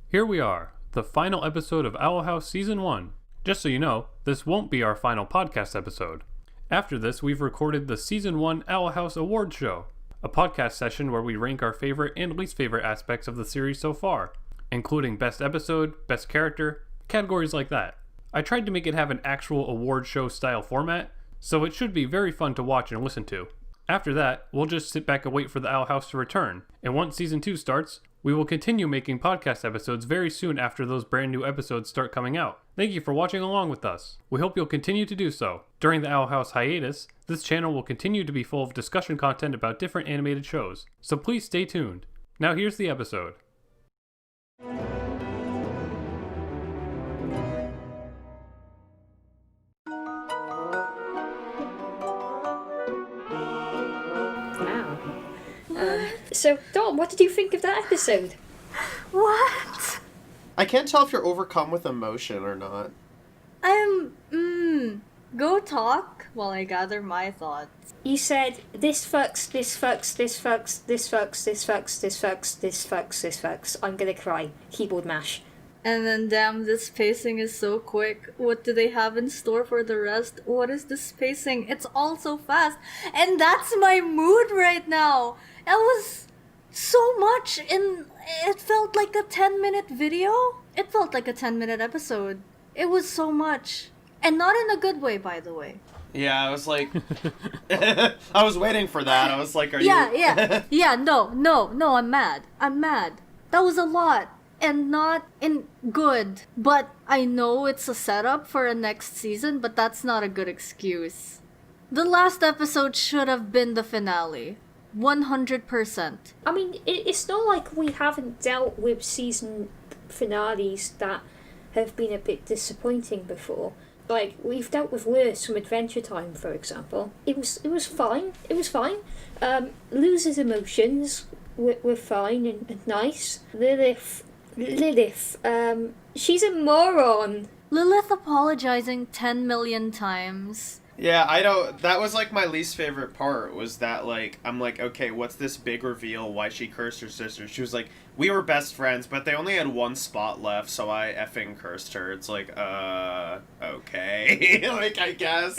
Here we are, the final episode of Owl House Season 1. Just so you know, this won't be our final podcast episode. After this, we've recorded the Season 1 Owl House Awards Show, a podcast session where we rank our favorite and least favorite aspects of the series so far, including best episode, best character, categories like that. I tried to make it have an actual award show style format, so it should be very fun to watch and listen to. After that, we'll just sit back and wait for the Owl House to return, and once Season 2 starts, we will continue making podcast episodes very soon after those brand new episodes start coming out. Thank you for watching along with us. We hope you'll continue to do so. During the Owl House hiatus, this channel will continue to be full of discussion content about different animated shows, so please stay tuned. Now here's the episode. So, Dom, what did you think of that episode? What? I can't tell if you're overcome with emotion or not. Go talk while I gather my thoughts. You said, this fucks, this fucks, this fucks, this fucks, this fucks, this fucks, this fucks, this fucks. I'm gonna cry. Keyboard mash. And then, damn, this pacing is so quick. What do they have in store for the rest? What is this pacing? It's all so fast. And that's my mood right now. It was so much, and it felt like a 10-minute video. It felt like a 10-minute episode. It was so much. And not in a good way, by the way. Yeah, I was like... I was waiting for that. I was like, are you... Yeah, no, I'm mad. That was a lot. And not in good. But I know it's a setup for a next season, but that's not a good excuse. The last episode should have been the finale. 100%. I mean, it's not like we haven't dealt with season finales that have been a bit disappointing before. Like, we've dealt with worse from Adventure Time, for example. It was fine. It was fine. Los's emotions were fine and nice. Lilith, she's a moron. Lilith apologizing 10 million times. Yeah, I don't... That was, like, my least favorite part, was that, like, I'm like, okay, what's this big reveal why she cursed her sister? She was like, we were best friends, but they only had one spot left, so I effing cursed her. It's like, okay. Like, I guess.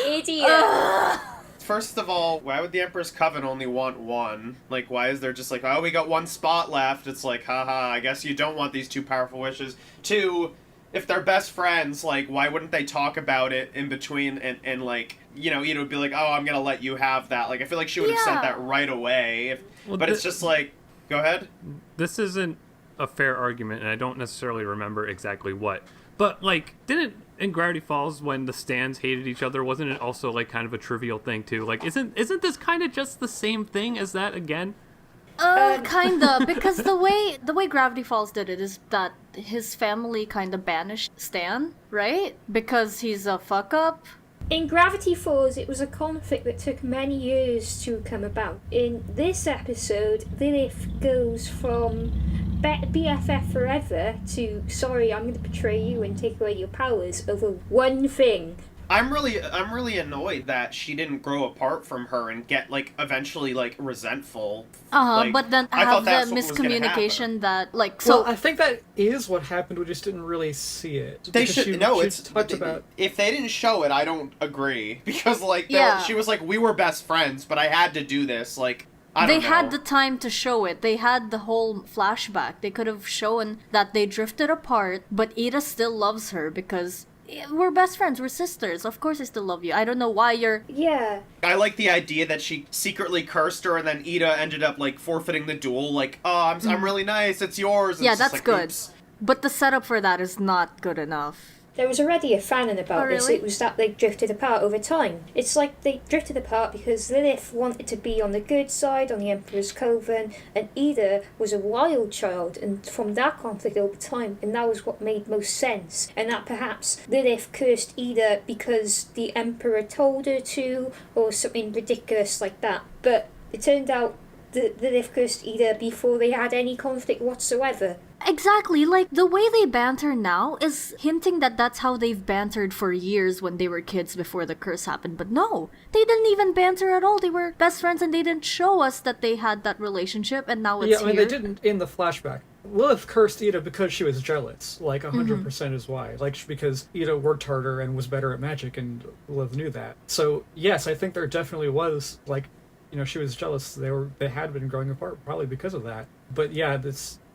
Idiot. First of all, why would the Emperor's Coven only want one? Like, why is there just like, oh, we got one spot left? It's like, haha, I guess you don't want these two powerful wishes. Two... If they're best friends, like, why wouldn't they talk about it in between and like, you know, Ida would be like, oh, I'm gonna let you have that. Like, I feel like she would have said that right away. But it's just like, go ahead. This isn't a fair argument, and I don't necessarily remember exactly what. But, like, didn't in Gravity Falls, when the stands hated each other, wasn't it also, like, kind of a trivial thing, too? Like, isn't this kind of just the same thing as that again? Kinda, because the way Gravity Falls did it is that his family kinda banished Stan, right? Because he's a fuck-up. In Gravity Falls, it was a conflict that took many years to come about. In this episode, Lilith goes from BFF forever to, sorry, I'm going to betray you and take away your powers over one thing. I'm really annoyed that she didn't grow apart from her and get, like, eventually, like, resentful. Like, but then have the miscommunication that, like, so... Well, I think that is what happened, we just didn't really see it. They should, About... if they didn't show it, I don't agree. Because, like, she was like, we were best friends, but I had to do this, like... They had the time to show it. They had the whole flashback. They could have shown that they drifted apart, but Ida still loves her because... We're best friends, we're sisters, of course I still love you. I don't know why you're... Yeah. I like the idea that she secretly cursed her and then Ida ended up, like, forfeiting the duel, like, oh, I'm really nice, it's yours. And yeah, it's that's like, good. oops. But the setup for that is not good enough. There was already a fanon about this. Really? It was that they drifted apart over time. It's like they drifted apart because Lilith wanted to be on the good side, on the Emperor's Coven, and Ida was a wild child, and from that conflict over time, and that was what made most sense. And that perhaps Lilith cursed Ida because the Emperor told her to, or something ridiculous like that. But it turned out that they've cursed Ida before they had any conflict whatsoever. Exactly, like, the way they banter now is hinting that that's how they've bantered for years when they were kids before the curse happened. But no, they didn't even banter at all. They were best friends and they didn't show us that they had that relationship, and now it's Yeah, I mean, here. they didn't in the flashback. Lilith cursed Ida because she was jealous. Like, 100% is why. Like, because Ida worked harder and was better at magic, and Lilith knew that. So, yes, I think there definitely was, like, she was jealous. They had been growing apart, probably because of that. But yeah,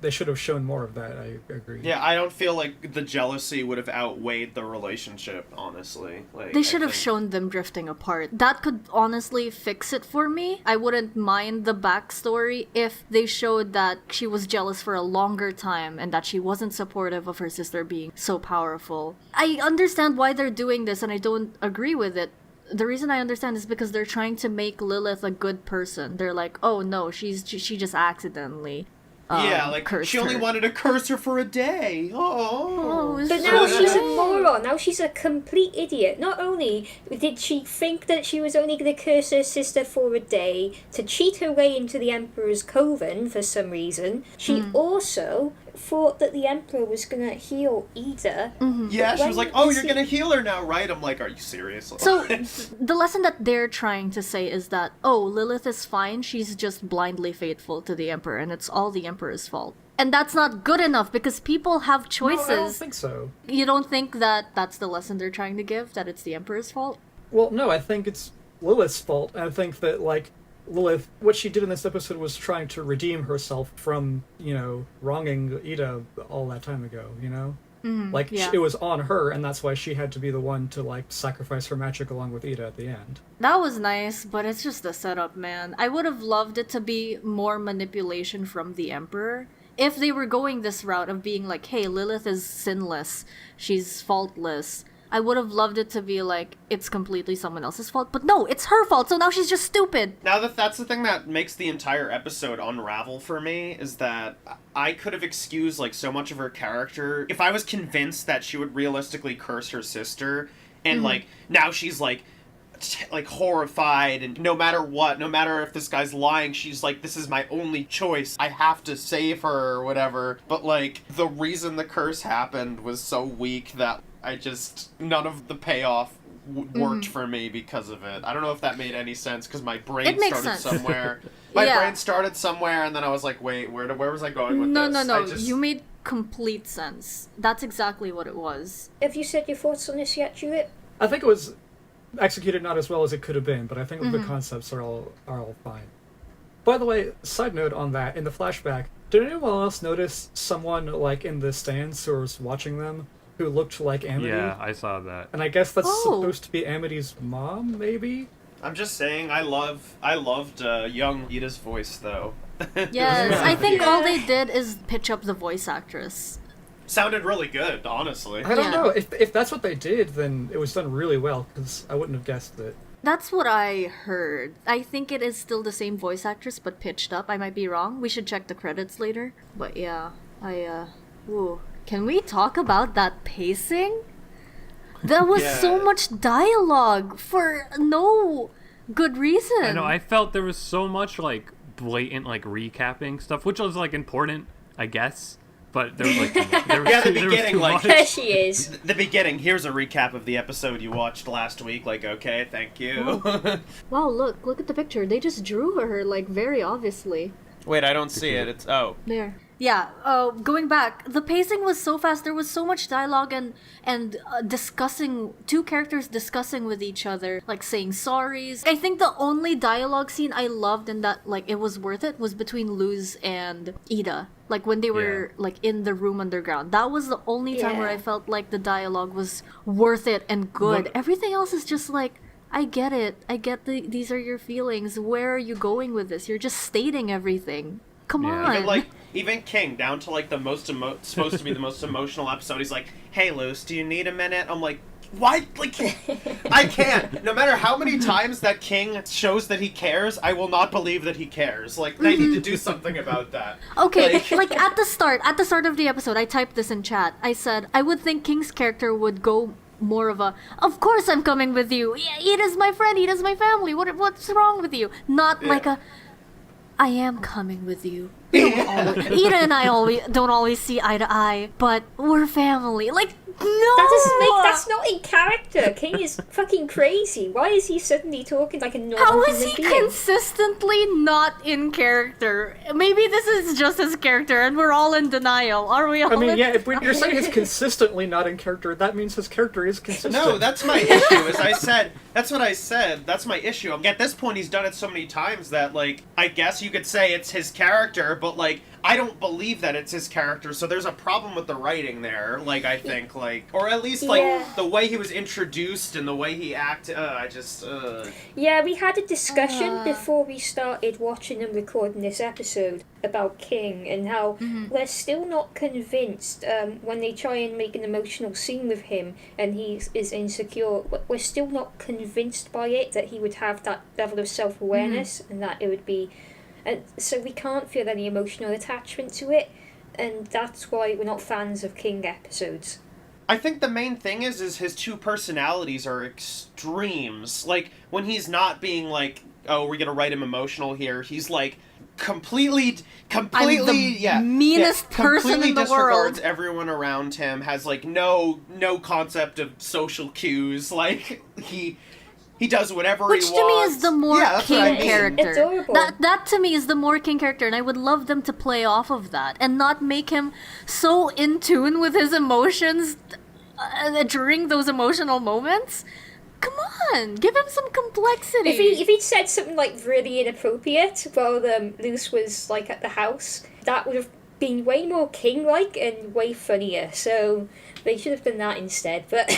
they should have shown more of that, I agree. Yeah, I don't feel like the jealousy would have outweighed the relationship, honestly. Like, They should have shown them drifting apart. That could honestly fix it for me. I wouldn't mind the backstory if they showed that she was jealous for a longer time and that she wasn't supportive of her sister being so powerful. I understand why they're doing this and I don't agree with it. The reason I understand is because they're trying to make Lilith a good person. They're like, oh no, she just accidentally cursed she only her. wanted to curse her for a day. Oh. But now she's a moron. Now she's a complete idiot. Not only did she think that she was only going to curse her sister for a day to cheat her way into the Emperor's coven for some reason, she also thought that the Emperor was going to heal Ida. Yeah, she was like, oh, you're going to heal her now, right? I'm like, are you serious? So, the lesson that they're trying to say is that, oh, Lilith is fine, she's just blindly faithful to the Emperor, and it's all the Emperor's fault. And that's not good enough, because people have choices. No, I don't think so. You don't think that that's the lesson they're trying to give, that it's the Emperor's fault? Well, no, I think it's Lilith's fault. And I think that, like, Lilith, what she did in this episode was trying to redeem herself from, wronging Ida all that time ago, It was on her, and that's why she had to be the one to, like, sacrifice her magic along with Ida at the end. That was nice, but it's just the setup, man. I would have loved it to be more manipulation from the Emperor. If they were going this route of being like, hey, Lilith is sinless, she's faultless, I would have loved it to be like, it's completely someone else's fault. But no, it's her fault, so now she's just stupid. Now that's the thing that makes the entire episode unravel for me, is that I could have excused, like, so much of her character if I was convinced that she would realistically curse her sister, and, like, now she's, like, horrified, and no matter what, no matter if this guy's lying, she's like, this is my only choice, I have to save her, or whatever. But, like, the reason the curse happened was so weak that none of the payoff worked for me because of it. I don't know if that made any sense, because my brain started somewhere. Brain started somewhere, and then I was like, wait, where was I going with this? No, you made complete sense. That's exactly what it was. Have you said your thoughts on this yet, Tulip? I think it was executed not as well as it could have been, but I think the concepts are all fine. By the way, side note on that, in the flashback, did anyone else notice someone, like, in the stands who was watching them who looked like Amity? Yeah, I saw that. And I guess that's supposed to be Amity's mom, maybe? I'm just saying, I loved young Ida's voice, though. Yes, I think all they did is pitch up the voice actress. Sounded really good, honestly. I don't know. If that's what they did, then it was done really well, because I wouldn't have guessed it. That's what I heard. I think it is still the same voice actress, but pitched up. I might be wrong. We should check the credits later. But yeah, ooh. Can we talk about that pacing? There was so much dialogue for no good reason. I know, I felt there was so much, like, blatant, like, recapping stuff, which was, like, important, I guess. But there was, like, there was the beginning, like, There she is. The beginning, here's a recap of the episode you watched last week, like, okay, thank you. Wow, look at the picture. They just drew her, like, very obviously. Wait, I don't see it. It's, There. Yeah, going back, the pacing was so fast. There was so much dialogue and discussing, two characters discussing with each other, like saying sorries. I think the only dialogue scene I loved and that, like, it was worth it was between Luz and Ida. Like, when they were, like, in the room underground. That was the only time where I felt like the dialogue was worth it and good. Everything else is just like, I get it. I get these are your feelings. Where are you going with this? You're just stating everything. Come on. Even King, down to, like, the most supposed to be the most emotional episode, he's like, hey, Luce, do you need a minute? I'm like, why? Like, I can't. No matter how many times that King shows that he cares, I will not believe that he cares. Like, they need to do something about that. Okay, like, at the start of the episode, I typed this in chat. I said, I would think King's character would go more of a, of course I'm coming with you. Ida's my friend, Ida's my family. What's wrong with you? Not like a, I am coming with you. Ida and I don't always see eye to eye, but we're family. Like, no! That's not in character. King is fucking crazy. Why is he suddenly talking like a normal How is human he being? consistently not in character? Maybe this is just his character and we're all in denial. Are we all I mean, in yeah, if you're saying he's consistently not in character, that means his character is consistent. No, that's my issue. As I said, that's what I said. That's my issue. At this point, he's done it so many times that, like, I guess you could say it's his character, but, like, I don't believe that it's his character, so there's a problem with the writing there, like, I think, like, or at least, like, Yeah. the way he was introduced and the way he acted, Yeah, we had a discussion before we started watching and recording this episode about King and how we're still not convinced when they try and make an emotional scene with him and he is insecure. We're still not convinced by it that he would have that level of self-awareness and that it would be... And so we can't feel any emotional attachment to it, and that's why we're not fans of King episodes. I think the main thing is his two personalities are extremes. Like, when he's not being like, oh, we're gonna write him emotional here, he's like, completely meanest person completely in the disregards world. everyone around him, has like no concept of social cues, like he does whatever Which he to me wants. is the more that's what King I mean. character. Adorable. That to me is the more King character, and I would love them to play off of that and not make him so in tune with his emotions during those emotional moments. Come on, give him some complexity. If he'd said something like really inappropriate while Luce was like at the house, that would have been way more King-like and way funnier. So they should have done that instead. But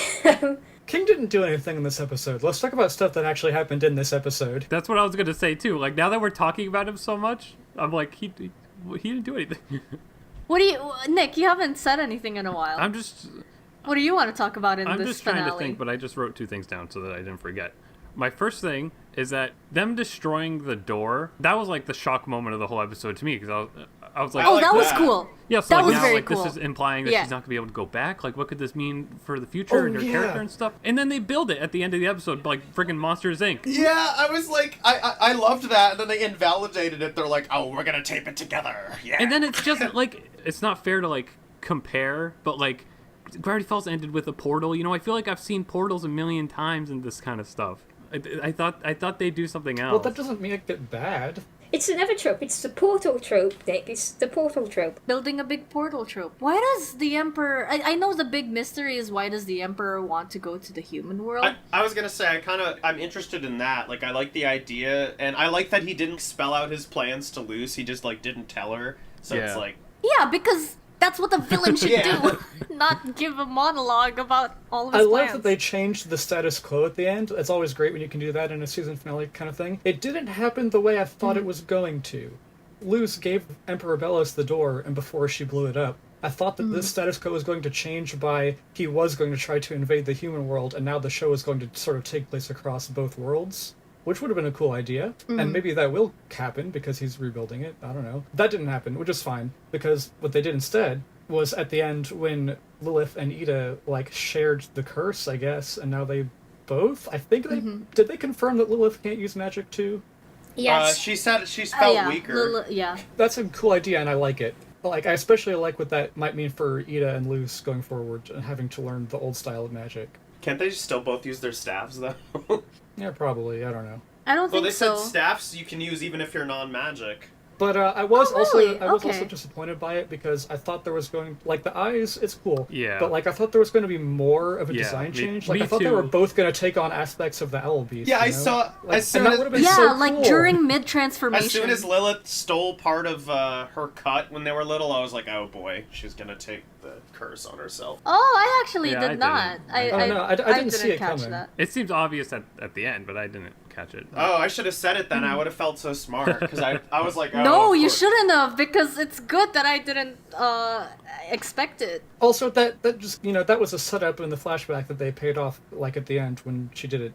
King didn't do anything in this episode. Let's talk about stuff that actually happened in this episode. That's what I was gonna say too. Like, now that we're talking about him so much, I'm like, he didn't do anything. What do you, Nick? You haven't said anything in a while. I'm just What do you want to talk about in I'm this just finale? trying to think, but I just wrote two things down so that I didn't forget. My first thing is that them destroying the door, that was like the shock moment of the whole episode to me, because I was like, Oh, like that was that. cool. yeah, so that like was now very like cool. this is implying that Yeah. she's not gonna be able to go back. Like, what could this mean for the future and her yeah. character and stuff? And then they build it at the end of the episode, like freaking Monsters Inc. Yeah, I was like, I loved that, and then they invalidated it. They're like, oh, we're gonna tape it together. Yeah. And then it's just like, it's not fair to like compare, but like Gravity Falls ended with a portal. You know, I feel like I've seen portals a million times in this kind of stuff. I thought they'd do something else. Well, that doesn't make it bad. it's another trope. It's the portal trope, Nick. It's the portal trope. Building a big portal trope. Why does the Emperor... I know the big mystery is why does the Emperor want to go to the human world? I was gonna say, I'm interested in that. Like, I like the idea, and I like that he didn't spell out his plans to Luce. He just, like, didn't tell her. So Yeah. it's like, Yeah, because that's what the villain should Yeah. do. Not give a monologue about all of I his love plans. that they changed the status quo at the end. It's always great when you can do that in a season finale kind of thing. It didn't happen the way I thought it was going to. Luce gave Emperor Bellos the door, and before she blew it up, I thought that this status quo was going to change by he was going to try to invade the human world, and now the show is going to sort of take place across both worlds. Which would have been a cool idea, and maybe that will happen because he's rebuilding it. I don't know. That didn't happen, which is fine, because what they did instead was at the end when Lilith and Ida, like, shared the curse, I guess, and now they both, I think they, did they confirm that Lilith can't use magic too? Yes. she said she's felt yeah. weaker. Yeah. That's a cool idea, and I like it. Like, I especially like what that might mean for Ida and Luce going forward, and having to learn the old style of magic. Can't they still both use their staffs, though? Yeah, probably, I don't know. I don't Well, think they said so. staffs you can use even if you're non-magic. But I was really? also Okay. disappointed by it because I thought there was going, like, the eyes, it's cool. Yeah. But, like, I thought there was going to be more of a Yeah, design me- change. Like, me I thought they too. were both going to take on aspects of the Owl Beast. Yeah, you I know? saw- Like, as soon and that as- would have been Yeah, so like cool. during mid-transformation. As soon as Lilith stole part of her cut when they were little, I was like, oh boy, she's gonna take the curse on herself. Oh, I actually Yeah, did I not. didn't. Oh, no, I didn't see it catch coming. that. It seems obvious at the end, but I didn't catch it. Oh, I should have said it then. I would have felt so smart because I was like, oh, No, of you course. shouldn't have, because it's good that I didn't expect it. Also, that just, you know, that was a setup in the flashback that they paid off, like, at the end when she did it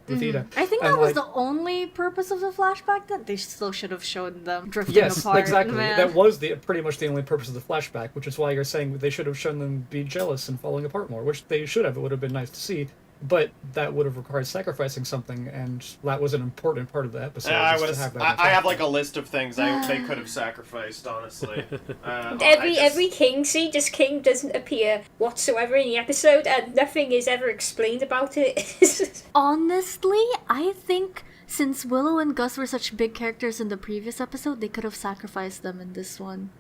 with Ida. I think And, that was like, the only purpose of the flashback, that they still should have shown them drifting Yes, apart. exactly. Man. That was pretty much the only purpose of the flashback, which is why you're saying they should have shown them be jealous and falling apart more, which they should have. It would have been nice to see. but that would have required sacrificing something, and that was an important part of the episode. I just would to have that I have like effect. a list of things they could have sacrificed, honestly. Every king, see, this king doesn't appear whatsoever in the episode, and nothing is ever explained about it. Honestly, I think since Willow and Gus were such big characters in the previous episode, they could have sacrificed them in this one.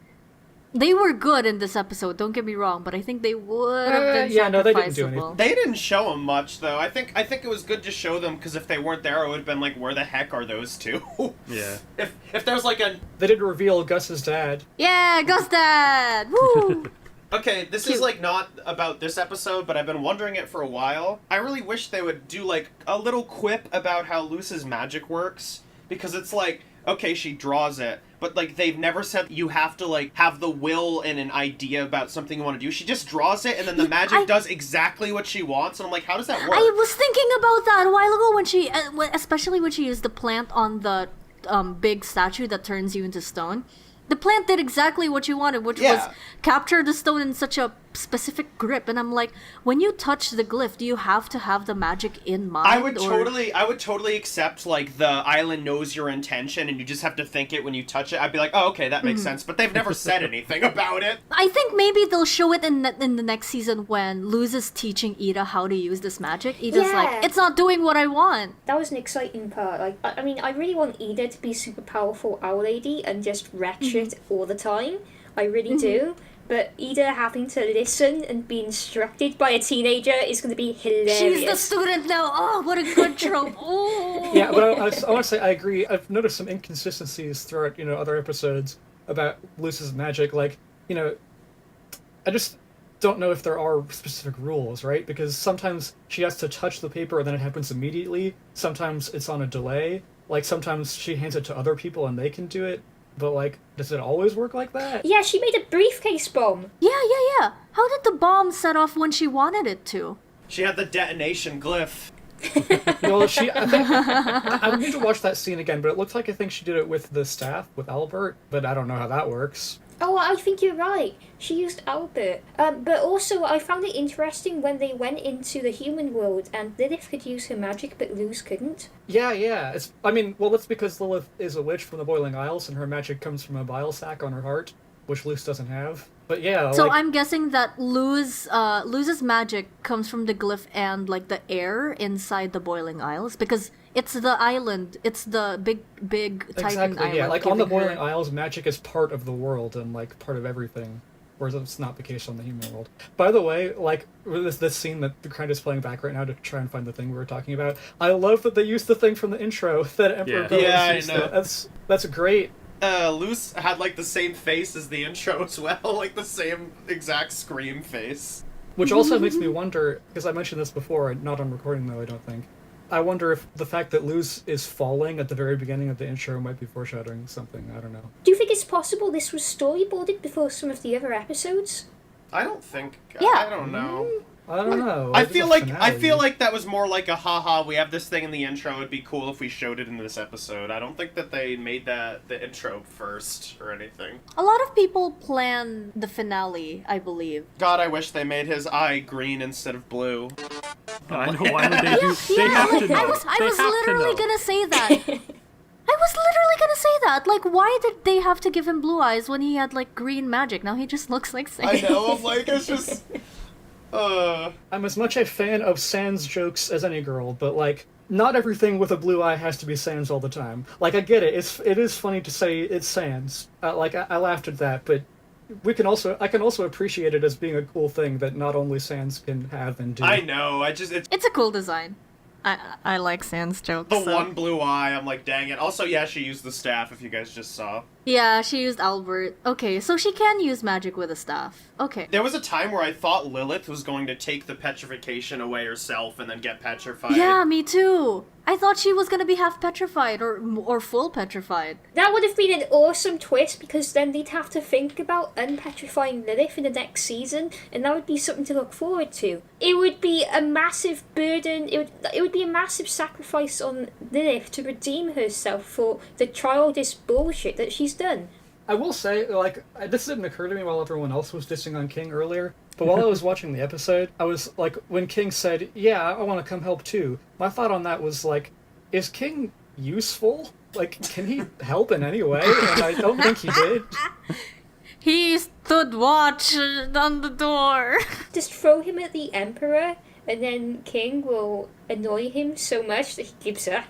They were good in this episode, don't get me wrong, but I think they would have been yeah, no, they didn't do sacrificable. They didn't show them much, though. I think it was good to show them, because if they weren't there, it would have been like, where the heck are those two? Yeah. If there's like a... They didn't reveal Gus's dad. Yeah, Gus Dad! Woo! Okay, this is like not about this episode, but I've been wondering it for a while. I really wish they would do like a little quip about how Luce's magic works, because it's like, okay, she draws it, but like they've never said you have to like have the will and an idea about something you want to do. She just draws it, and then the magic does exactly what she wants. And I'm like, how does that work? I was thinking about that a while ago when she, especially when she used the plant on the big statue that turns you into stone. The plant did exactly what you wanted, which was capture the stone in such a specific grip. And I'm like, when you touch the glyph, do you have to have the magic in mind? I would totally accept like the island knows your intention and you just have to think it when you touch it. I'd be like, oh, okay, that makes sense. But they've never said anything about it. I think maybe they'll show it in the next season when Luz is teaching Ida how to use this magic. Ida's like, it's not doing what I want. That was an exciting part. Like, I mean, I really want Ida to be super powerful owl lady and just wreck shit all the time. I really do. But Ida having to listen and be instructed by a teenager is going to be hilarious. She's the student now. Oh, what a good trope. Oh. Yeah, but I want to say I agree. I've noticed some inconsistencies throughout, other episodes about Luce's magic. Like, I just don't know if there are specific rules, right? Because sometimes she has to touch the paper and then it happens immediately. Sometimes it's on a delay. Like, sometimes she hands it to other people and they can do it. But, like, does it always work like that? Yeah, she made a briefcase bomb. Yeah. How did the bomb set off when she wanted it to? She had the detonation glyph. Well, I would need to watch that scene again, but it looks like I think she did it with the staff, with Albert, but I don't know how that works. Oh, I think you're right. She used Albert. But also, I found it interesting when they went into the human world and Lilith could use her magic, but Luz couldn't. Yeah. That's because Lilith is a witch from the Boiling Isles, and her magic comes from a bile sac on her heart, which Luz doesn't have. But yeah, so I'm guessing that Luz's magic comes from the glyph and like the air inside the Boiling Isles, because it's the island. It's the big Titan island. Yeah. Like on the Boiling Isles, magic is part of the world and like part of everything, whereas it's not the case on the human world. By the way, like this scene that the kind is playing back right now to try and find the thing we were talking about. I love that they used the thing from the intro that Emperor Bell used. I know. That's great. Luce had like the same face as the intro as well, like the same exact scream face. Which also makes me wonder, because I mentioned this before, not on recording though, I don't think. I wonder if the fact that Luz is falling at the very beginning of the intro might be foreshadowing something, I don't know. Do you think it's possible this was storyboarded before some of the other episodes? I don't think. Yeah. I don't know. I don't know. I feel like that was more like a haha, we have this thing in the intro, it'd be cool if we showed it in this episode. I don't think that they made the intro first or anything. A lot of people plan the finale, I believe. God, I wish they made his eye green instead of blue. I know, why would they do... They have to know. I was literally gonna say that. I was literally gonna say that. Like, why did they have to give him blue eyes when he had, like, green magic? Now he just looks like Sans. I know, I'm like, it's just... I'm as much a fan of Sans jokes as any girl, but, like, not everything with a blue eye has to be Sans all the time. Like, I get it. It is funny to say it's Sans. I laughed at that, but I can also appreciate it as being a cool thing that not only Sans can have and do. I know, It's a cool design. I like Sans jokes. The one blue eye, I'm like, dang it. Also, yeah, she used the staff, if you guys just saw. Yeah, she used Albert. Okay, so she can use magic with a staff. Okay. There was a time where I thought Lilith was going to take the petrification away herself and then get petrified. Yeah, me too. I thought she was gonna be half petrified or full petrified. That would have been an awesome twist, because then they'd have to think about unpetrifying Lilith in the next season, and that would be something to look forward to. It would be a massive burden, it would be a massive sacrifice on Lilith to redeem herself for the childish bullshit that she's done. I will say, like, this didn't occur to me while everyone else was dissing on King earlier, but while I was watching the episode, I was like, when King said, yeah, I want to come help too, my thought on that was like, is King useful? Like, can he help in any way? And I don't think he did. He stood watch on the door. Just throw him at the Emperor, and then King will annoy him so much that he gives up.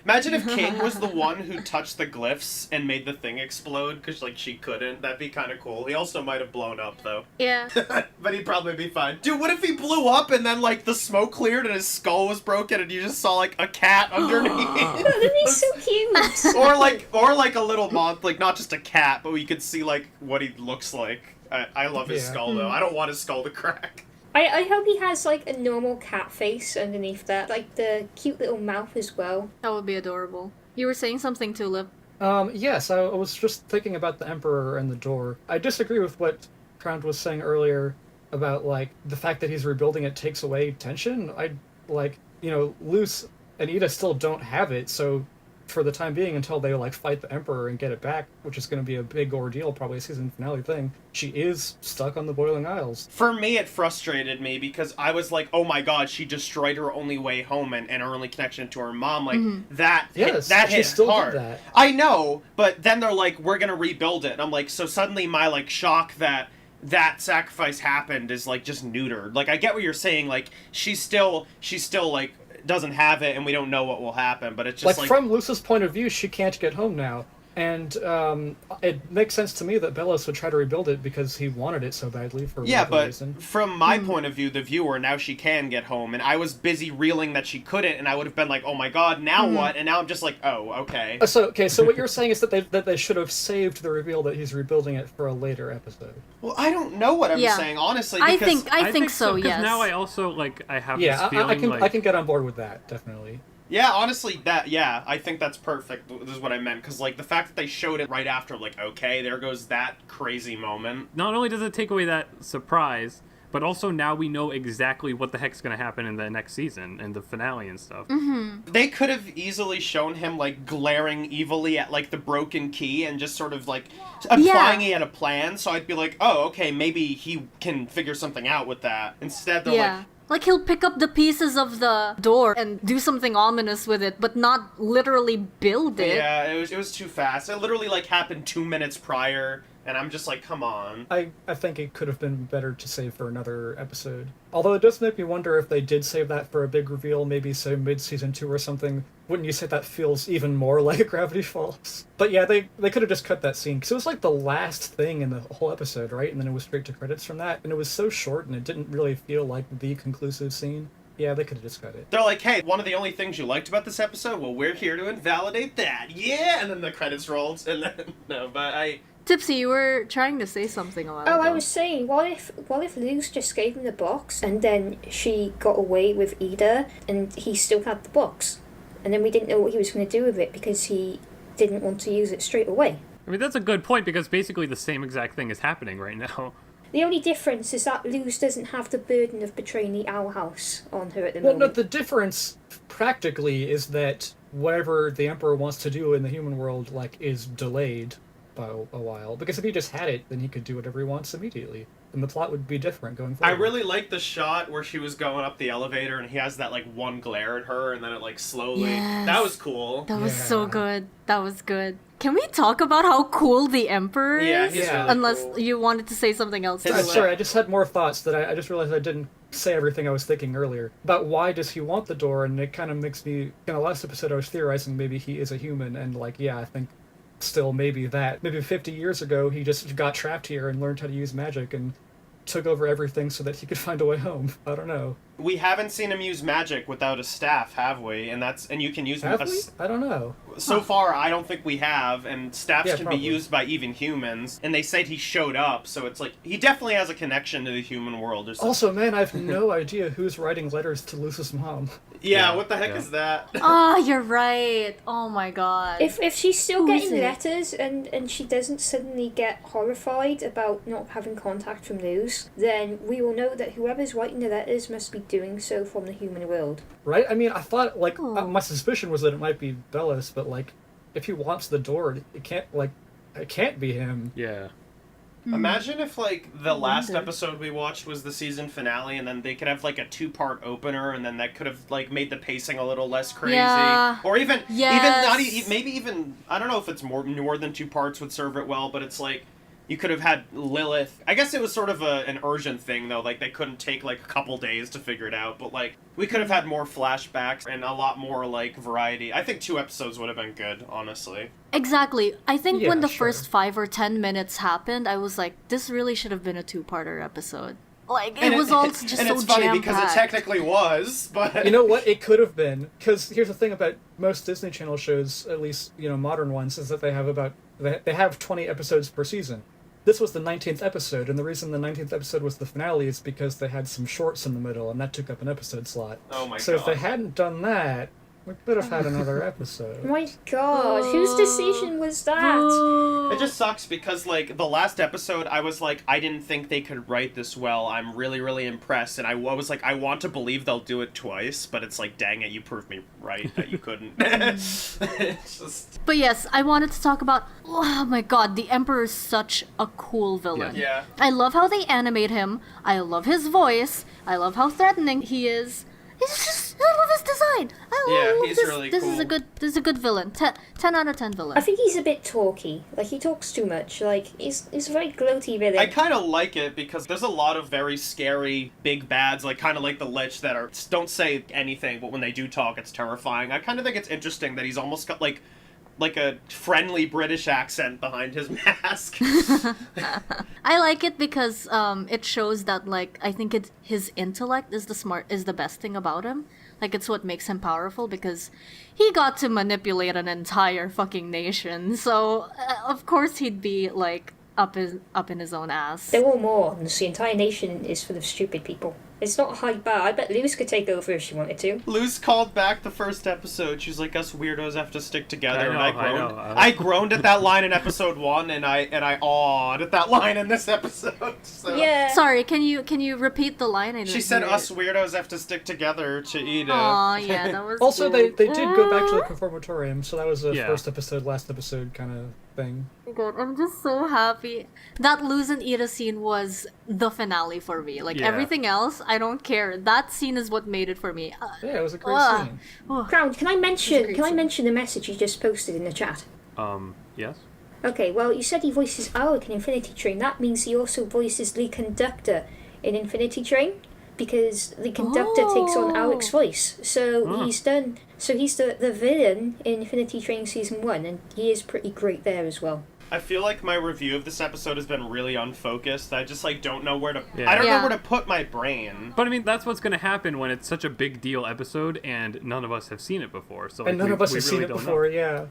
Imagine if King was the one who touched the glyphs and made the thing explode, because, like, she couldn't. That'd be kind of cool. He also might have blown up, though. Yeah. But he'd probably be fine. Dude, what if he blew up and then, like, the smoke cleared and his skull was broken and you just saw, like, a cat underneath? Oh, that'd be so cute. or like a little moth, like, not just a cat, but we could see, like, what he looks like. I love his skull, though. I don't want his skull to crack. I hope he has, like, a normal cat face underneath that. Like, the cute little mouth as well. That would be adorable. You were saying something, Tulip. Yes, I was just thinking about the Emperor and the door. I disagree with what Crown was saying earlier about, like, the fact that he's rebuilding it takes away tension. Luce and Ida still don't have it, so for the time being, until they, like, fight the Emperor and get it back, which is going to be a big ordeal, probably a season finale thing, she is stuck on the Boiling Isles. For me, it frustrated me because I was like, oh my god, she destroyed her only way home and her only connection to her mom. Like, that hit still hard. Did that. I know, but then they're like, we're going to rebuild it. And I'm like, so suddenly my, like, shock that sacrifice happened is, like, just neutered. Like, I get what you're saying. Like, she's still, like, doesn't have it and we don't know what will happen, but it's just like from Luce's point of view, she can't get home now, and it makes sense to me that Bellos would try to rebuild it because he wanted it so badly for whatever reason. From my point of view, the viewer, now she can get home, and I was busy reeling that she couldn't, and I would have been like, oh my god, now what? And now I'm just like, oh, okay. So what you're saying is that they should have saved the reveal that he's rebuilding it for a later episode. Well, I don't know what I'm saying, honestly. I because think so. Yes. Now I also I have this feeling I can get on board with that, definitely. Yeah, honestly, I think that's perfect. This is what I meant, because, like, the fact that they showed it right after, like, okay, there goes that crazy moment. Not only does it take away that surprise, but also now we know exactly what the heck's going to happen in the next season and the finale and stuff. Mm-hmm. They could have easily shown him, like, glaring evilly at, like, the broken key and just sort of, like, implying he had a plan, so I'd be like, oh, okay, maybe he can figure something out with that. Instead, they're like, he'll pick up the pieces of the door and do something ominous with it, but not literally build it. Yeah, it was too fast. It literally, like, happened 2 minutes prior, and I'm just like, come on. I think it could have been better to save for another episode. Although it does make me wonder if they did save that for a big reveal, maybe, say, mid-season 2 or something. Wouldn't you say that feels even more like Gravity Falls? But yeah, they could have just cut that scene, because it was like the last thing in the whole episode, right? And then it was straight to credits from that, and it was so short, and it didn't really feel like the conclusive scene. Yeah, they could have just cut it. They're like, hey, one of the only things you liked about this episode? Well, we're here to invalidate that. Yeah! And then the credits rolled, and then, Tipsy, you were trying to say something a while ago. I was saying, what if Luce just gave him the box, and then she got away with Ida, and he still had the box? And then we didn't know what he was going to do with it because he didn't want to use it straight away. I mean, that's a good point, because basically the same exact thing is happening right now. The only difference is that Luce doesn't have the burden of betraying the Owl House on her at the moment. moment. Well, no, the difference, practically, is that whatever the Emperor wants to do in the human world, like, is delayed by a while. Because if he just had it, then he could do whatever he wants immediately. And the plot would be different going forward. I really like the shot where she was going up the elevator and he has that, like, one glare at her and then it, like, slowly... Yes. That was cool. That was so good. That was good. Can we talk about how cool the Emperor is? Yeah, he's really Unless cool. you wanted to say something else. Sorry, I just had more thoughts that I just realized I didn't say everything I was thinking earlier. About why does he want the door, and it kind of makes me... In the last episode I was theorizing maybe he is a human, and, like, yeah, I think still maybe 50 years ago he just got trapped here and learned how to use magic and took over everything so that he could find a way home. I don't know. We haven't seen him use magic without a staff, have we? And you can use... Have we? I don't know. So far, I don't think we have, and staffs can probably be used by even humans. And they said he showed up, so it's like, he definitely has a connection to the human world or something. Also, man, I have no idea who's writing letters to Luce's mom. Yeah, what the heck is that? You're right. Oh my god. If she's still Who is getting it? letters and she doesn't suddenly get horrified about not having contact from Luz, then we will know that whoever's writing the letters must be doing so from the human world. Right? I mean, I thought, my suspicion was that it might be Bellis, but, like, if he wants the door, it can't, like... it can't be him. Yeah. Imagine if, like, the last wonder. episode we watched was the season finale, and then they could have, like, a 2-part opener, and then that could have, like, made the pacing a little less crazy. Yeah. Or even Yes. not maybe even, I don't know if it's more than 2 parts would serve it well, but it's like, you could have had Lilith. I guess it was sort of an urgent thing, though. Like, they couldn't take, like, a couple days to figure it out. But, like, we could have had more flashbacks and a lot more, like, variety. I think 2 episodes would have been good, honestly. Exactly. I think when Yeah, the sure. first 5 or 10 minutes happened, I was like, this really should have been a 2-parter episode. Like, it And was all just and so it's funny because it jam-packed. technically was, but... You know what? It could have been. Because here's the thing about most Disney Channel shows, at least, modern ones, is that they have 20 episodes per season. This was the 19th episode, and the reason the 19th episode was the finale is because they had some shorts in the middle, and that took up an episode slot. Oh my So god. if they hadn't done that, we could have had another Oh episode. my god, whose decision was that? Boo. It just sucks because, like, the last episode, I was like, I didn't think they could write this well. I'm really, really impressed. And I was like, I want to believe they'll do it twice, but it's like, dang it, you proved me right that you couldn't. It's just... But yes, I wanted to talk about, oh my god, the Emperor is such a cool villain. Yeah. I love how they animate him. I love his voice. I love how threatening he is. It's just, I love his design. I love he's this. really This is cool. This is a good villain. 10 out of 10 villain. I think he's a bit talky. Like, he talks too much. Like, he's a very gloaty villain. I kind of like it because there's a lot of very scary big bads, like kind of like the Lich that don't say anything, but when they do talk, it's terrifying. I kind of think it's interesting that he's almost got like a friendly British accent behind his mask. I like it because it shows that, like, I think his intellect is the best thing about him. Like, it's what makes him powerful because he got to manipulate an entire fucking nation. So of course he'd be like up in his own ass. They're all morons. The entire nation is full of stupid people. It's not a high bar. I bet Luz could take over if she wanted to. Luz called back the first episode. She's like, us weirdos have to stick together. I And know, I I groaned. know. I groaned at that line in episode 1, and I awed at that line in this episode. So. Yeah. Sorry, can you repeat the line? I didn't She said hear us it. weirdos have to stick together to eat it. Aw, yeah, that was Also, cute. they did go back to the Conformatorium, so that was a Yeah. first episode, last episode kind of thing. God, I'm just so happy. That Luz and Ida scene was the finale for me. Like, Yeah. everything else, I don't care. That scene is what made it for me. Yeah, it was a great Ugh. scene. Crown, can I It's mention great. the message you just posted in the chat? Yes? Okay, well, you said he voices Alec in Infinity Train. That means he also voices the conductor in Infinity Train, because the conductor takes on Alec's voice. So he's done. So he's the villain in Infinity Train season 1, and he is pretty great there as well. I feel like my review of this episode has been really unfocused. I just like don't know where to. Yeah. I don't know Yeah. where to put my brain. But I mean, that's what's going to happen when it's such a big deal episode and none of us have seen it before. So like, And none of us we have seen really it don't before, know. yeah.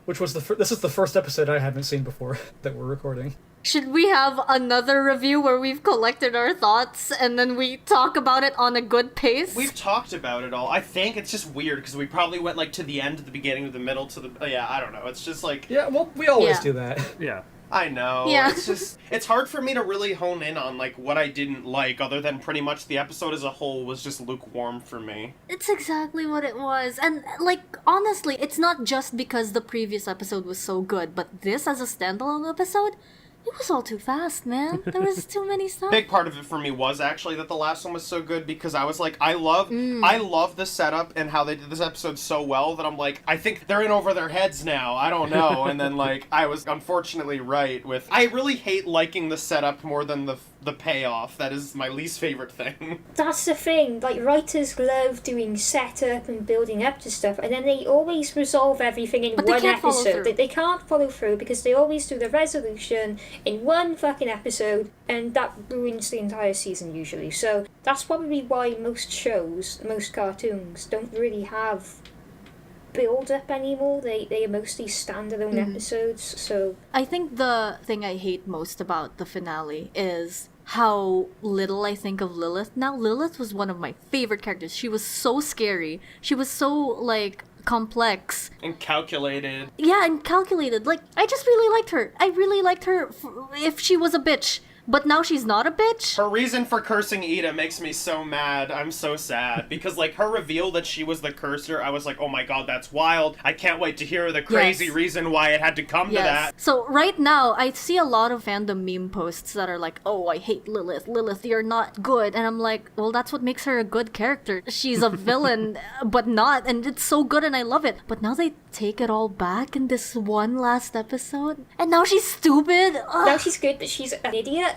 Which was this is the first episode I haven't seen before that we're recording. Should we have another review where we've collected our thoughts and then we talk about it on a good pace? We've talked about it all. I think it's just weird because we probably went like to the end, to the beginning, to the middle, to the. Yeah, I don't know. It's just like. Yeah, well, we always Yeah. do that. Yeah. I know. Yeah. It's just it's hard for me to really hone in on like what I didn't like, other than pretty much the episode as a whole was just lukewarm for me. It's exactly what it was. And, like, honestly, it's not just because the previous episode was so good, but this as a standalone episode, it was all too fast, man. There was too many stuff. Big part of it for me was actually that the last one was so good because I was like, I love the setup and how they did this episode so well that I'm like, I think they're in over their heads now. I don't know. And then like I was unfortunately right with. I really hate liking the setup more than the payoff. That is my least favorite thing. That's the thing. Like, writers love doing setup and building up to stuff, and then they always resolve everything in But they one can't follow episode. through. They can't follow through because they always do the resolution in one fucking episode, and that ruins the entire season usually. So that's probably why most shows, most cartoons, don't really have build up anymore. They are mostly standalone episodes. So I think the thing I hate most about the finale is how little I think of Lilith now. Lilith was one of my favorite characters. She was so scary. She was so, like, complex. And calculated. Yeah, and calculated. Like, I just really liked her. I really liked her if she was a bitch. but now she's not a bitch? Her reason for cursing Ida makes me so mad. I'm so sad. Because, like, her reveal that she was the cursor, I was like, oh my god, that's wild. I can't wait to hear the crazy reason why it had to come to that. So right now, I see a lot of fandom meme posts that are like, oh, I hate Lilith. Lilith, you're not good. And I'm like, well, that's what makes her a good character. She's a villain, but not. And it's so good and I love it. But now they take it all back in this one last episode. And now she's stupid. Ugh. Now she's good, but she's an idiot.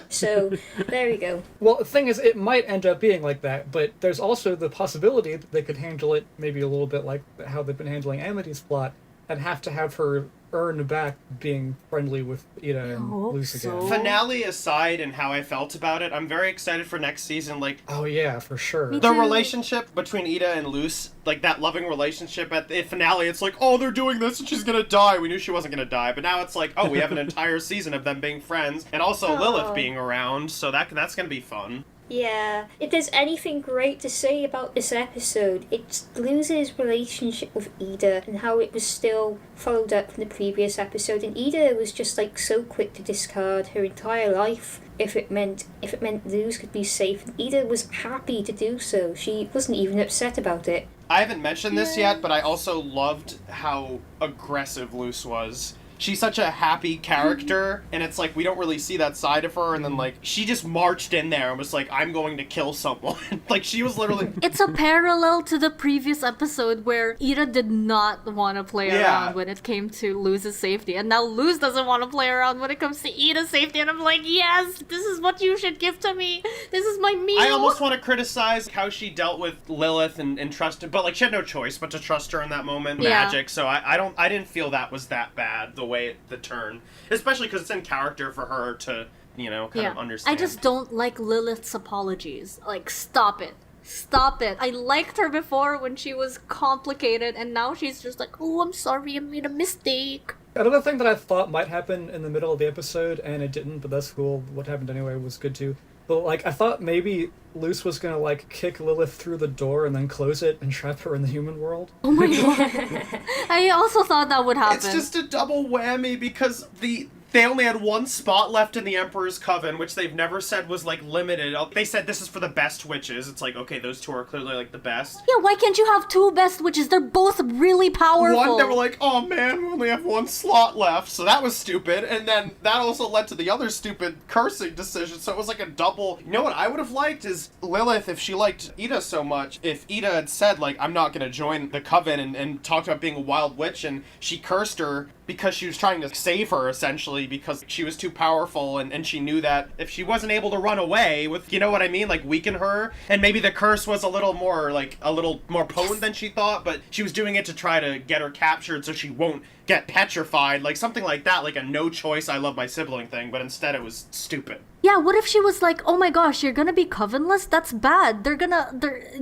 So, there we go. Well, the thing is, it might end up being like that, but there's also the possibility that they could handle it maybe a little bit like how they've been handling Amity's plot, and have to have her earn back being friendly with Ida and Luce again. so. Finale aside and how I felt about it, I'm very excited for next season. Like, Oh yeah, for sure. Me the too. relationship between Ida and Luce, like that loving relationship at the finale, it's like, oh, they're doing this and she's gonna die. We knew she wasn't gonna die, but now it's like, oh, we have an entire season of them being friends and also Lilith being around, so that's gonna be fun. Yeah. If there's anything great to say about this episode, it's Luce's relationship with Ida and how it was still followed up from the previous episode. And Ida was just like so quick to discard her entire life if it meant Luce could be safe. And Ida was happy to do so. She wasn't even upset about it. I haven't mentioned this yet, but I also loved how aggressive Luce was. She's such a happy character, and it's like we don't really see that side of her, and then like she just marched in there and was like, I'm going to kill someone. Like she was literally... It's a parallel to the previous episode where Ida did not want to play around when it came to Luce's safety, and now Luce doesn't want to play around when it comes to Ida's safety, and I'm like, yes, this is what you should give to me. This is my meal. I almost want to criticize how she dealt with Lilith and trust, but like she had no choice but to trust her in that moment. Yeah. Magic, so I didn't feel that was that bad the way the turn, especially because it's in character for her to kind of understand. I just don't like Lilith's apologies. Like, stop it. Stop it. I liked her before when she was complicated, and now she's just like, oh, I'm sorry, I made a mistake. Another thing that I thought might happen in the middle of the episode, and it didn't, but that's cool. What happened anyway was good too. But like, I thought maybe Luce was gonna like kick Lilith through the door and then close it and trap her in the human world. Oh my god. I also thought that would happen. It's just a double whammy because they only had one spot left in the Emperor's Coven, which they've never said was, like, limited. They said this is for the best witches. It's like, okay, those two are clearly, like, the best. Yeah, why can't you have two best witches? They're both really powerful. One, they were like, oh man, we only have one slot left, so that was stupid. And then that also led to the other stupid cursing decision, so it was like a double... You know what I would have liked is Lilith, if she liked Ida so much, if Ida had said, like, I'm not gonna join the Coven and talked about being a wild witch, and she cursed her because she was trying to save her, essentially, because she was too powerful, and she knew that if she wasn't able to run away with, you know what I mean, like, weaken her, and maybe the curse was a little more potent than she thought, but she was doing it to try to get her captured so she won't get petrified, like, something like that, like a no choice, I love my sibling thing, but instead it was stupid. Yeah, what if she was like, oh my gosh, you're gonna be covenless? That's bad.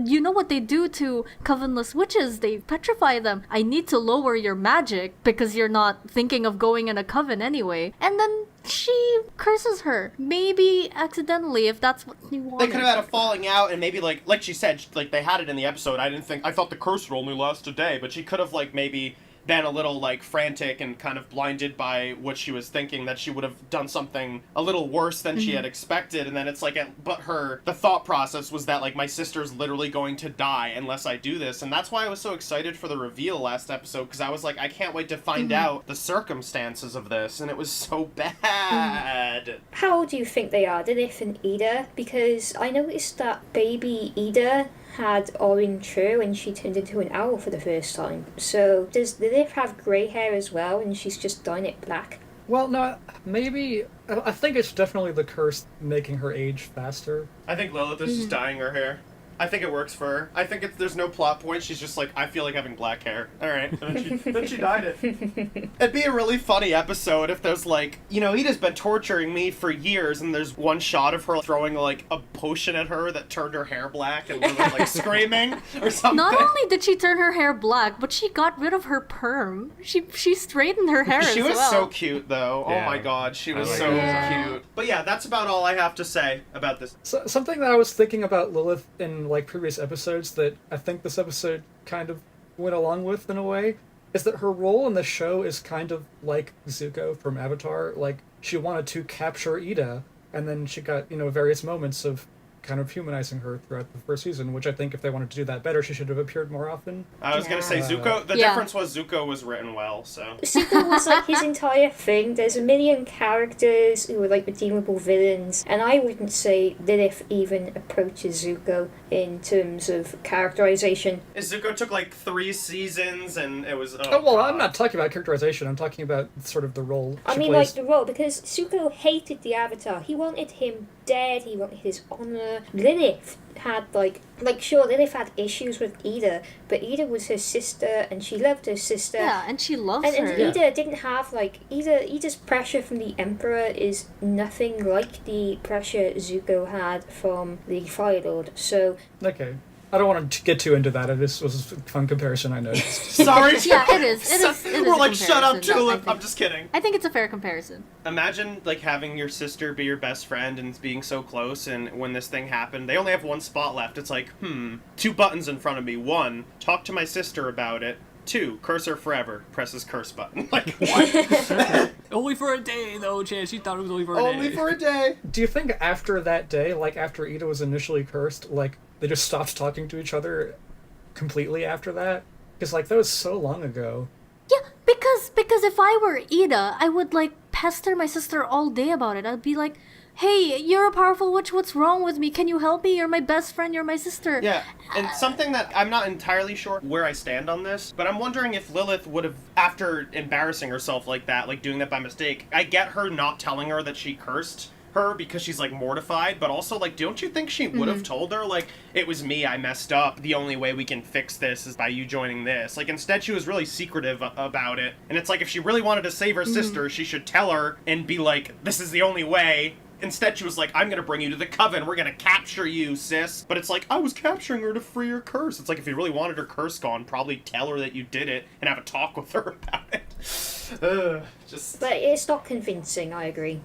You know what they do to covenless witches? They petrify them. I need to lower your magic because you're not thinking of going in a coven anyway. And then she curses her. Maybe accidentally, if that's what you want. They could have had a falling out, and maybe, like she said, like, they had it in the episode. I thought the curse would only last a day, but she could have, like, maybe been a little, like, frantic and kind of blinded by what she was thinking, that she would have done something a little worse than she had expected, and then it's like, but the thought process was that, like, my sister's literally going to die unless I do this, and that's why I was so excited for the reveal last episode, because I was like, I can't wait to find out the circumstances of this, and it was so bad. How old do you think they are, Lilith and Ida? Because I noticed that baby Ida had orange hair when she turned into an owl for the first time. So does Lilith have grey hair as well and she's just dyeing it black? Well, no, maybe... I think it's definitely the curse making her age faster. I think Lilith is just dyeing her hair. I think it works for her. I think there's no plot point. She's just like, I feel like having black hair. All right. And then she dyed it. It'd be a really funny episode if there's like, Ida's been torturing me for years, and there's one shot of her throwing like a potion at her that turned her hair black and Lilith like screaming or something. Not only did she turn her hair black, but she got rid of her perm. She straightened her hair She as was well. so cute, though. Yeah. Oh my god, she was like so her. cute. But yeah, that's about all I have to say about this. So, something that I was thinking about Lilith in like previous episodes that I think this episode kind of went along with in a way is that her role in the show is kind of like Zuko from Avatar. Like, she wanted to capture Ida, And then she got, various moments of kind of humanizing her throughout the first season, which I think if they wanted to do that better, she should have appeared more often. I was going to say, Zuko, the difference was Zuko was written well, so... Zuko was like his entire thing. There's a million characters who were like redeemable villains, and I wouldn't say Lilith even approaches Zuko in terms of characterization. Zuko took like 3 seasons, and it was... I'm not talking about characterization, I'm talking about sort of the role I mean, plays. like, the role, because Zuko hated the Avatar. He wanted him dead, he wanted his honor. Lilith had, sure, Lilith had issues with Ida, but Ida was her sister, and she loved her sister. Yeah, and she loves And her. Ida didn't have, Ida's pressure from the Emperor is nothing like the pressure Zuko had from the Fire Lord, so... Okay. I don't want to get too into that. This was a fun comparison, I noticed. Sorry. Yeah, it is. It is We're a like, shut up, comparison, Tulip. I I'm just kidding. I think it's a fair comparison. Imagine, having your sister be your best friend and being so close, and when this thing happened, they only have 1 spot left. It's like, 2 buttons in front of me. 1, talk to my sister about it. 2, curse her forever. Press his curse button. Like, what? Only for a day, though, Chan. She thought it was only for a day. Only for a day. Do you think after that day, after Ida was initially cursed, they just stopped talking to each other completely after that? Because, that was so long ago. Yeah, because if I were Ida, I would, pester my sister all day about it. I'd be like, hey, you're a powerful witch, what's wrong with me? Can you help me? You're my best friend, you're my sister. Yeah, and something that I'm not entirely sure where I stand on this, but I'm wondering if Lilith would have, after embarrassing herself like that, doing that by mistake, I get her not telling her that she cursed her because she's mortified, but also don't you think she would have told her it was me, I messed up, the only way we can fix this is by you joining this? Instead she was really secretive about it, and it's if she really wanted to save her sister, she should tell her and be this is the only way. Instead, she was like, I'm gonna bring you to the coven, we're gonna capture you, sis. But it's I was capturing her to free her curse. It's if you really wanted her curse gone, probably tell her that you did it and have a talk with her about it. But it's not convincing, I agree.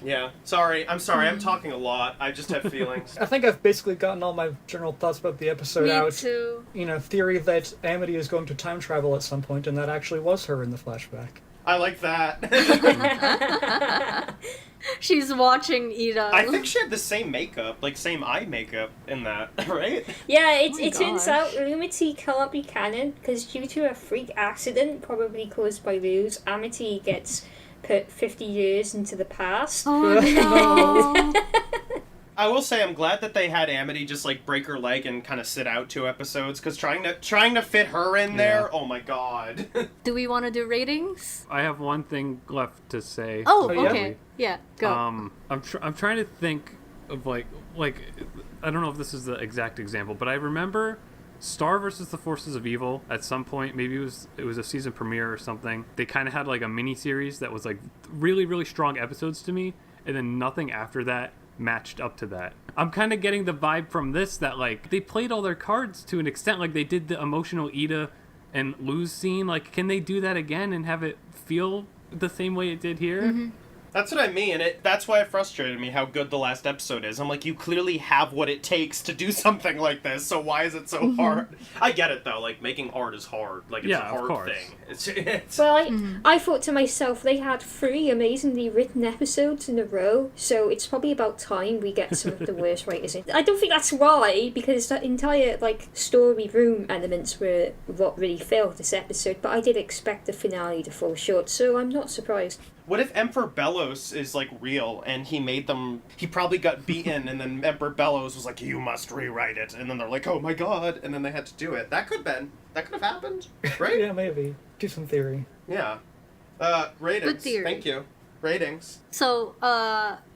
Yeah. Sorry, I'm talking a lot. I just have feelings. I think I've basically gotten all my general thoughts about the episode out. Me too. Theory that Amity is going to time travel at some point, and that actually was her in the flashback. I like that. She's watching Ida. I think she had the same makeup, same eye makeup in that, right? Yeah, it turns out Amity can't be canon, because due to a freak accident, probably caused by Luz, Amity gets put 50 years into the past. Oh no. I will say I'm glad that they had Amity just break her leg and kind of sit out 2 episodes, because trying to fit her in there, oh my god. Do we want to do ratings? I have one thing left to say. Oh, yeah? okay. Yeah, go. I'm trying to think of I don't know if this is the exact example, but I remember Star versus the Forces of Evil at some point. Maybe it was a season premiere or something. They kind of had a mini series that was really, really strong episodes to me, and then nothing after that matched up to that. I'm kind of getting the vibe from this that they played all their cards to an extent. They did the emotional Ida and Luz scene. Can they do that again and have it feel the same way it did here? Mm-hmm. That's what I mean, and that's why it frustrated me how good the last episode is. I'm you clearly have what it takes to do something like this, so why is it so hard? I get it, though, making art is hard. It's a hard thing. It's Well, I thought to myself, they had 3 amazingly written episodes in a row, so it's probably about time we get some of the worst writers in. I don't think that's why, because that entire, story room elements were what really failed this episode, but I did expect the finale to fall short, so I'm not surprised. What if Emperor Bellows is real and he probably got beaten and then Emperor Bellows was you must rewrite it, and then they're oh my god, and then they had to do it. That could have happened, right? Yeah, maybe. Do some theory. Yeah. Ratings. Good theory. Thank you. Ratings. So,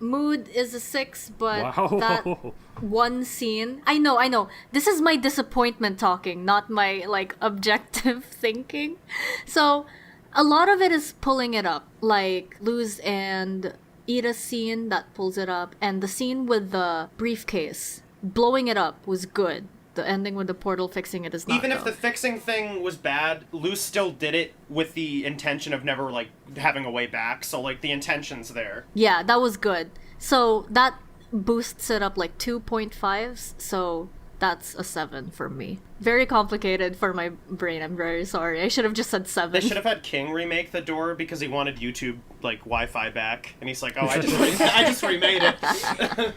mood is a 6, but Wow. that one scene... I know. This is my disappointment talking, not my, objective thinking. So, a lot of it is pulling it up. Luz and Ida's scene that pulls it up, and the scene with the briefcase. Blowing it up was good. The ending with the portal fixing it is not. Even if the fixing thing was bad, Luz still did it with the intention of never, having a way back. So, the intention's there. Yeah, that was good. So, that boosts it up 2.5s. So, that's a 7 for me. Very complicated for my brain. I'm very sorry. I should have just said 7. They should have had King remake the door because he wanted YouTube like Wi-Fi back, and he's like, "Oh, I just remade it."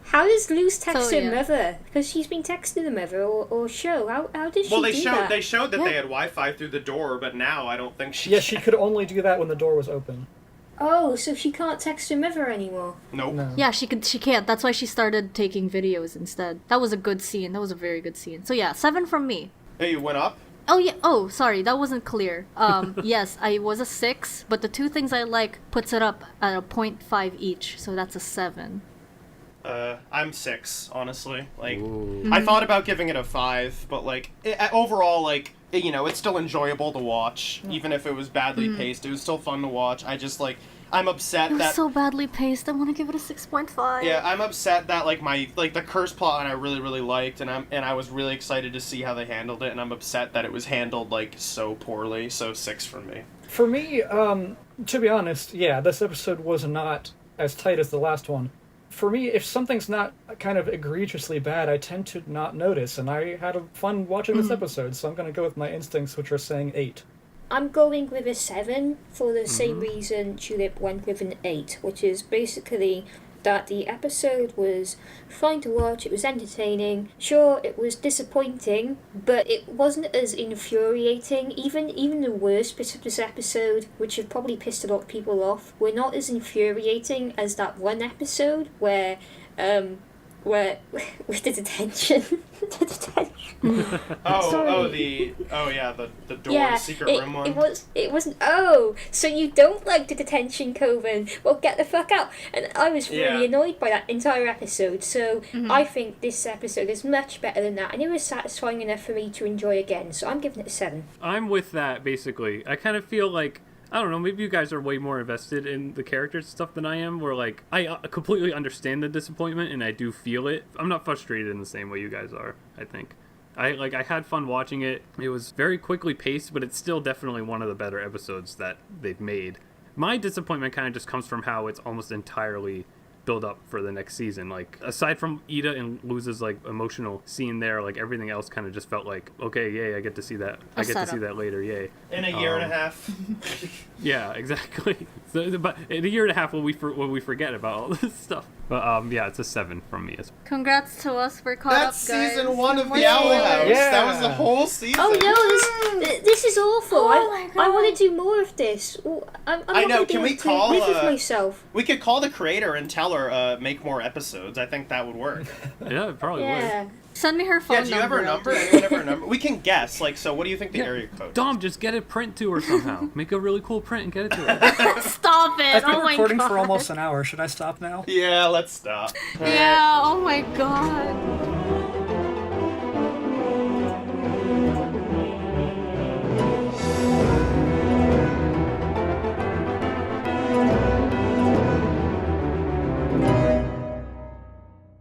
How does Luz text So, her yeah. mother? Because she's been texting the mother or show. How did she Well, do that? they showed that Yeah. they had Wi-Fi through the door, but now I don't think she. Yeah, she could only do that when the door was open. Oh, so she can't text her mother anymore. Nope. No. Yeah, she can't. That's why she started taking videos instead. That was a good scene. That was a very good scene. So yeah, 7 from me. Hey, you went up. Oh yeah. Oh, sorry, that wasn't clear. Yes, I was a 6, but the two things I like puts it up at a 0.5 each, so that's a 7. I'm 6, honestly. Like, Ooh. I thought about giving it a 5, but like overall, like it's still enjoyable to watch, even if it was badly paced. It was still fun to watch. I just like I'm upset It was that. so badly paced. I want to give it a 6.5. Yeah, I'm upset that like the curse plot I really liked, and I was really excited to see how they handled it, and I'm upset that it was handled like so poorly. So 6 for me. For me, to be honest, yeah, this episode was not as tight as the last one. For me, if something's not kind of egregiously bad, I tend to not notice, and I had fun watching this episode, so I'm going to go with my instincts, which are saying 8. I'm going with a 7 for the same reason Tulip went with an 8, which is basically that the episode was fine to watch, it was entertaining. Sure, it was disappointing, but it wasn't as infuriating. Even the worst bits of this episode, which have probably pissed a lot of people off, were not as infuriating as that one episode where with the detention. The detention. The door secret room one. It wasn't. Oh, so you don't like the detention, Coven? Well, get the fuck out. And I was really annoyed by that entire episode. So I think this episode is much better than that, and it was satisfying enough for me to enjoy again. So I'm giving it a 7. I'm with that, basically. I kind of feel like, I don't know, maybe you guys are way more invested in the characters and stuff than I am, where, like, I completely understand the disappointment, and I do feel it. I'm not frustrated in the same way you guys are, I think. I had fun watching it. It was very quickly paced, but it's still definitely one of the better episodes that they've made. My disappointment kind of just comes from how it's almost entirely build up for the next season. Like, aside from Ida and Luz's like emotional scene there, like everything else kind of just felt like, okay, yay, I get to see that. I get to see that later, yay. In a year and a half. Yeah, exactly. But in a year and a half, will we forget about all this stuff? But yeah, it's a 7 from me. Congrats to us, we're caught That's up, guys. season 1 of More the Owl spoilers. House. Yeah. That was the whole season. Oh no, this is awful. Oh my God. I want to do more of this. I'm I know, not can going we to call, live with uh, myself. We could call the creator and tell her make more episodes. I think that would work. Yeah, it probably would. Yeah. Send me her phone Yeah, do you have her number? Anyone have her number? We can guess. Like, so what do you think the area code is? Dom, just get a print to her somehow. Make a really cool print and get it to her. Stop it! I've been Oh my recording god. for almost an hour. Should I stop now? Yeah, let's stop. Yeah, oh my god.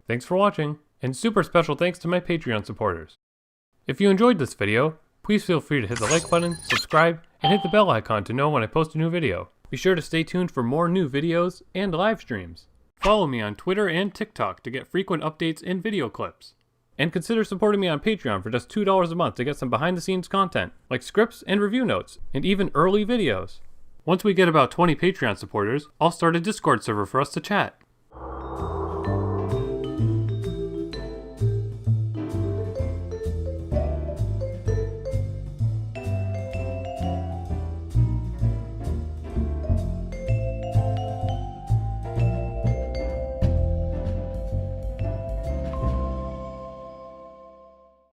Thanks for watching, and super special thanks to my Patreon supporters. If you enjoyed this video, please feel free to hit the like button, subscribe, and hit the bell icon to know when I post a new video. Be sure to stay tuned for more new videos and live streams. Follow me on Twitter and TikTok to get frequent updates and video clips. And consider supporting me on Patreon for just $2 a month to get some behind-the-scenes content, like scripts and review notes, and even early videos. Once we get about 20 Patreon supporters, I'll start a Discord server for us to chat.